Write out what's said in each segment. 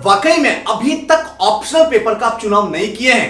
वाकई में अभी तक ऑप्शनल पेपर का आप चुनाव नहीं किए हैं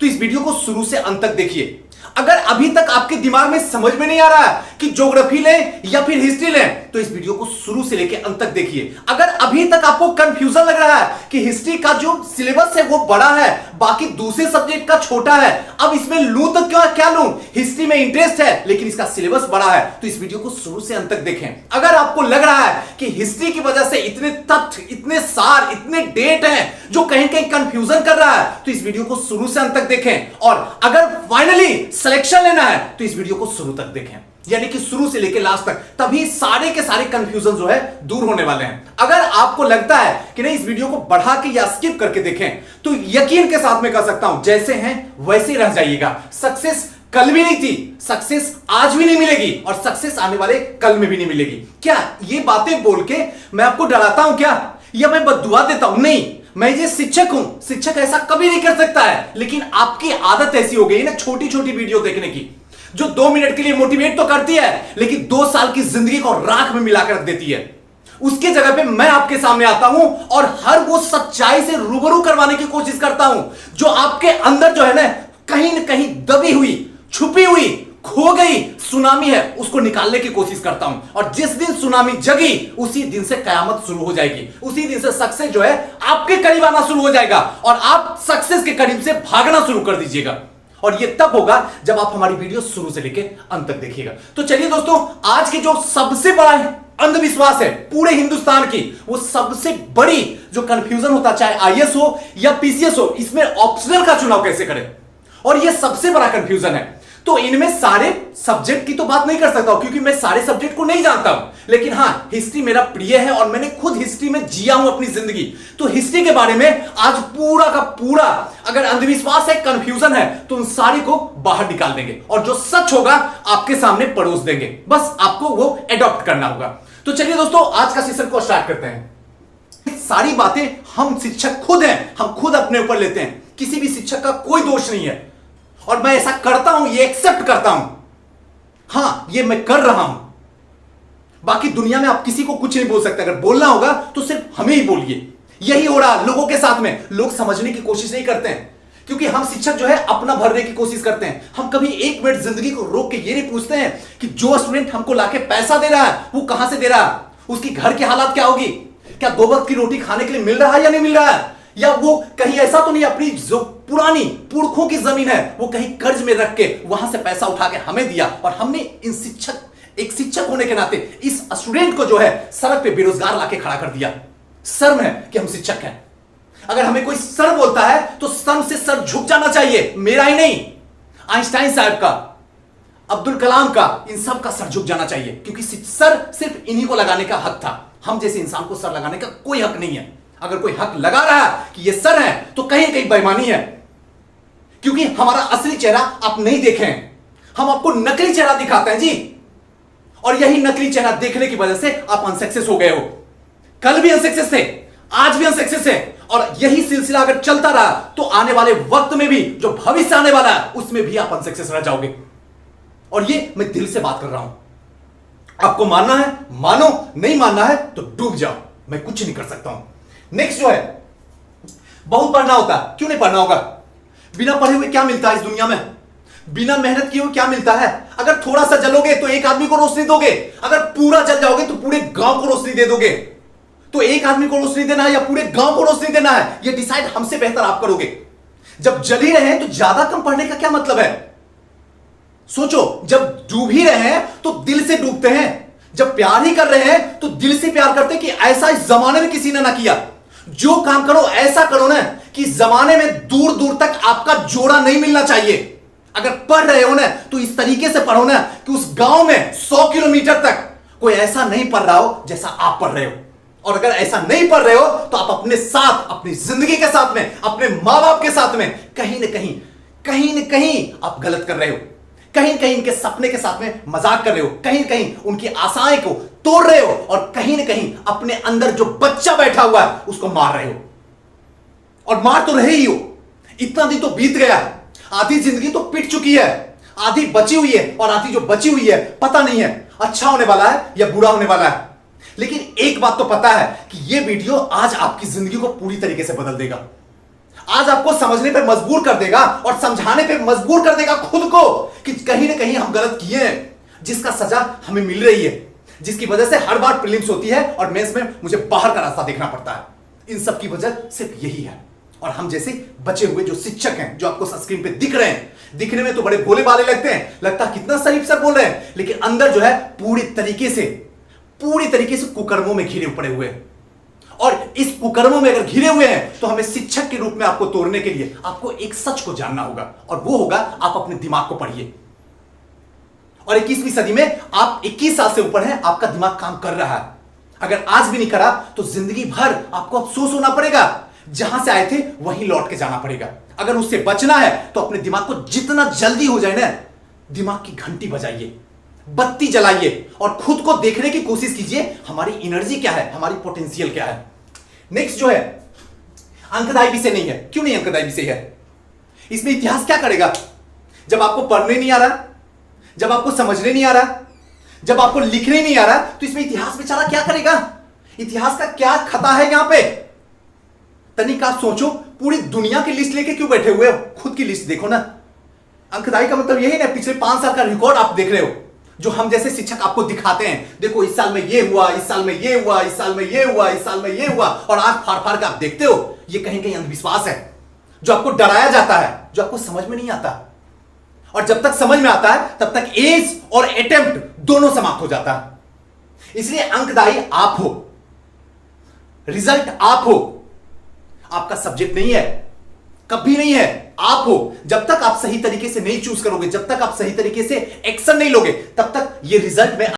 तो इस वीडियो को शुरू से अंत तक देखिए। अगर अभी तक आपके दिमाग में समझ में नहीं आ रहा है कि ज्योग्राफी लें या फिर हिस्ट्री लें तो इस वीडियो को शुरू से लेकर अंत तक देखिए। अगर अभी तक आपको कंफ्यूजन लग रहा है कि हिस्ट्री का जो सिलेबस है वो बड़ा है, बाकी दूसरे सब्जेक्ट का छोटा है, अब इसमें लूं तो क्या लूं, हिस्ट्री में इंटरेस्ट है लेकिन इसका सिलेबस बड़ा है, तो इस वीडियो को शुरू से अंत तक देखें। अगर आपको लग रहा है कि हिस्ट्री की वजह से इतने तथ्य, इतने सार, इतने डेट हैं जो कहीं कहीं कंफ्यूजन कर रहा है तो इस वीडियो को शुरू से अंत तक देखें। और अगर फाइनली सिलेक्शन लेना है तो इस वीडियो को शुरू तक देखें, यानी कि शुरू से लेकर लास्ट तक, तभी सारे के सारे कंफ्यूजन जो है दूर होने वाले हैं। अगर आपको लगता है कि नहीं इस वीडियो को बढ़ा के या स्किप करके देखें तो यकीन के साथ मैं कह सकता हूं जैसे हैं वैसे ही रह जाइएगा। सक्सेस कल भी नहीं थी, सक्सेस आज भी नहीं मिलेगी और सक्सेस आने वाले कल में भी नहीं मिलेगी। क्या ये बातें बोल के मैं आपको डराता हूं क्या, या मैं बद्दुआ देता हूं? नहीं, मैं ये शिक्षक हूं, शिक्षक ऐसा कभी नहीं कर सकता है, लेकिन आपकी आदत ऐसी हो गई ना छोटी छोटी वीडियो देखने की जो 2 मिनट के लिए मोटिवेट तो करती है लेकिन 2 साल की जिंदगी को राख में मिलाकर रख देती है। उसके जगह पे मैं आपके सामने आता हूं और हर वो सच्चाई से रूबरू करवाने की कोशिश करता हूं जो आपके अंदर जो है ना कहीं दबी हुई, छुपी हुई, खो गई सुनामी है, उसको निकालने की कोशिश करता हूं। और जिस दिन सुनामी जगी उसी दिन से कयामत शुरू हो जाएगी, उसी दिन से सक्सेस जो है आपके करीब आना शुरू हो जाएगा और आप सक्सेस के करीब से भागना शुरू कर दीजिएगा। और ये तब होगा जब आप हमारी वीडियो शुरू से लेकर अंत तक देखिएगा। तो चलिए दोस्तों, आज के जो सबसे बड़ा अंधविश्वास है पूरे हिंदुस्तान की, वो सबसे बड़ी जो कंफ्यूजन होता चाहे आईएएस हो या पीसीएस हो, इसमें ऑप्शनल का चुनाव कैसे करें, और ये सबसे बड़ा कंफ्यूजन है। तो इनमें सारे सब्जेक्ट की तो बात नहीं कर सकता हूं क्योंकि मैं सारे सब्जेक्ट को नहीं जानता हूं, लेकिन हां हिस्ट्री मेरा प्रिय है और मैंने खुद हिस्ट्री में जिया हूं अपनी जिंदगी। तो हिस्ट्री के बारे में आज पूरा का पूरा अगर अंधविश्वास है, कंफ्यूजन है, तो उन सारी को बाहर निकाल देंगे और जो सच होगा आपके सामने परोस देंगे, बस आपको वो एडॉप्ट करना होगा। तो चलिए दोस्तों, आज का सेशन को स्टार्ट करते हैं। सारी बातें हम शिक्षक खुद हैं, हम खुद अपने ऊपर लेते हैं, किसी भी शिक्षक का कोई दोष नहीं है और मैं ऐसा करता हूं, ये एक्सेप्ट करता हूं, हां ये मैं कर रहा हूं। बाकी दुनिया में आप किसी को कुछ नहीं बोल सकते, अगर बोलना होगा तो सिर्फ हमें ही बोलिए। यही हो रहा लोगों के साथ में, लोग समझने की कोशिश नहीं करते हैं क्योंकि हम शिक्षक जो है अपना भरने की कोशिश करते हैं। हम कभी 1 मिनट जिंदगी को रोक के ये नहीं पूछते हैं कि जो स्टूडेंट हमको लाके पैसा दे रहा है वो कहां से दे रहा है, उसकी घर की हालात क्या होगी, क्या 2 वक्त की रोटी खाने के लिए मिल रहा है या नहीं मिल रहा है, या वो कहीं ऐसा तो नहीं अपनी जो पुरानी पुरखों की जमीन है वो कहीं कर्ज में रख के वहां से पैसा उठा के हमें दिया और हमने एक शिक्षक होने के नाते इस स्टूडेंट को जो है सड़क पे बेरोजगार लाके खड़ा कर दिया। शर्म है कि हम शिक्षक हैं। अगर हमें कोई सर बोलता है तो शर्म से सर झुक जाना चाहिए, मेरा ही नहीं, आइंस्टाइन साहब का, अब्दुल कलाम का, इन सब का सर झुक जाना चाहिए क्योंकि सर सिर्फ इन्हीं को लगाने का हक था। हम जैसे इंसान को सर लगाने का कोई हक नहीं है। अगर कोई हक लगा रहा है कि ये सर है तो कहीं कहीं बेईमानी है क्योंकि हमारा असली चेहरा आप नहीं देखे हैं, हम आपको नकली चेहरा दिखाते हैं जी, और यही नकली चेहरा देखने की वजह से आप अनसक्सेस हो गए हो। कल भी अनसक्सेस थे, आज भी अनसक्सेस है और यही सिलसिला अगर चलता रहा तो आने वाले वक्त में भी जो भविष्य आने वाला है उसमें भी आप अनसक्सेस रह जाओगे। और ये मैं दिल से बात कर रहा हूं। आपको मानना है मानो, नहीं मानना है तो डूब जाओ, मैं कुछ नहीं कर सकता हूं। नेक्स्ट जो है, बहुत पढ़ना होता है, क्यों नहीं पढ़ना होगा? बिना पढ़े हुए क्या मिलता है इस दुनिया में? बिना मेहनत किए हुए क्या मिलता है? अगर थोड़ा सा जलोगे तो एक आदमी को रोशनी दोगे, अगर पूरा जल जाओगे तो पूरे गांव को रोशनी दे दोगे। तो एक आदमी को रोशनी देना है या पूरे गांव को रोशनी देना है, यह डिसाइड हमसे बेहतर आप करोगे। जब जल ही रहे हैं तो ज्यादा कम पढ़ने का क्या मतलब है? सोचो, जब डूब ही रहे हैं तो दिल से डूबते हैं, जब प्यार ही कर रहे हैं तो दिल से प्यार करते हैं कि ऐसा इस जमाने में किसी ने ना किया। जो काम करो ऐसा करो ना कि जमाने में दूर दूर तक आपका जोड़ा नहीं मिलना चाहिए। अगर पढ़ रहे हो ना तो इस तरीके से पढ़ो ना कि उस गांव में 100 किलोमीटर तक कोई ऐसा नहीं पढ़ रहा हो जैसा आप पढ़ रहे हो। और अगर ऐसा नहीं पढ़ रहे हो तो आप अपने साथ, अपनी जिंदगी के साथ में, अपने मां बाप के साथ में कहीं न कहीं आप गलत कर रहे हो। कहीं कहीं इनके सपने के साथ में मजाक कर रहे हो, कहीं कहीं उनकी आशाएं को तोड़ रहे हो और कहीं न कहीं अपने अंदर जो बच्चा बैठा हुआ है उसको मार रहे हो। और मार तो रहे ही हो। इतना दिन तो बीत गया, आधी जिंदगी तो पिट चुकी है, आधी बची हुई है और आधी जो बची हुई है पता नहीं है अच्छा होने वाला है या बुरा होने वाला है। लेकिन एक बात तो पता है कि यह वीडियो आज आपकी जिंदगी को पूरी तरीके से बदल देगा। आज आपको समझने पर मजबूर कर देगा और समझाने पर मजबूर कर देगा खुद को कि कहीं ना कहीं हम गलत किए हैं, जिसका सजा हमें मिल रही है, जिसकी वजह से हर बार प्रीलिम्स होती है और मेंस में मुझे बाहर का रास्ता देखना पड़ता है। इन सब की वजह सिर्फ यही है। और हम जैसे बचे हुए जो शिक्षक हैं, जो आपको स्क्रीन पे दिख रहे हैं, दिखने में तो बड़े भोले भाले लगते हैं, लगता है कितना शरीफ सर बोल रहे हैं, लेकिन अंदर जो है पूरी तरीके से कुकर्मों में घिरे पड़े हुए हैं। और इस कुकर्मों में अगर घिरे हुए हैं तो हमें शिक्षक के रूप में आपको तोड़ने के लिए आपको एक सच को जानना होगा, और वो होगा आप अपने दिमाग को पढ़िए। और 21वीं सदी में आप 21 साल से ऊपर हैं, आपका दिमाग काम कर रहा है। अगर आज भी नहीं करा तो जिंदगी भर आपको अफसोस होना पड़ेगा। जहां से आए थे वहीं लौट के जाना पड़ेगा। अगर उससे बचना है तो अपने दिमाग को जितना जल्दी हो जाए ना, दिमाग की घंटी बजाइए, बत्ती जलाइए और खुद को देखने की कोशिश कीजिए हमारी एनर्जी क्या है, हमारी पोटेंशियल क्या है। नेक्स्ट जो है अंकदाई विषय नहीं है। क्यों नहीं अंकदाई विषय है? इसमें इतिहास क्या करेगा? जब आपको पढ़ने नहीं आ रहा, जब आपको समझने नहीं आ रहा, जब आपको लिखने नहीं आ रहा, तो इसमें इतिहास बेचारा क्या करेगा? इतिहास का क्या खता है यहां पे? तनिक आप सोचो, पूरी दुनिया की लिस्ट लेके क्यों बैठे हुए हो? खुद की लिस्ट देखो ना। अंकदाई का मतलब यही ना, पिछले 5 साल का रिकॉर्ड आप देख रहे हो, जो हम जैसे शिक्षक आपको दिखाते हैं। देखो इस साल में ये हुआ, इस साल में ये हुआ, इस साल में ये हुआ, इस साल में ये हुआ, और आज फाड़ फाड़ के आप देखते हो। ये कहीं कहीं अंधविश्वास है, जो आपको डराया जाता है, जो आपको समझ में नहीं आता। और जब तक समझ में आता है तब तक एज और अटेम्प्ट दोनों समाप्त हो जाता है। इसलिए अंकदाई आप हो, रिजल्ट आप हो, आपका सब्जेक्ट नहीं है, कभी नहीं है, आप हो। जब तक आप सही तरीके से नहीं चूज करोगे, जब तक आप सही तरीके से एक्शन नहीं लोगे, तब तक ये रिजल्ट में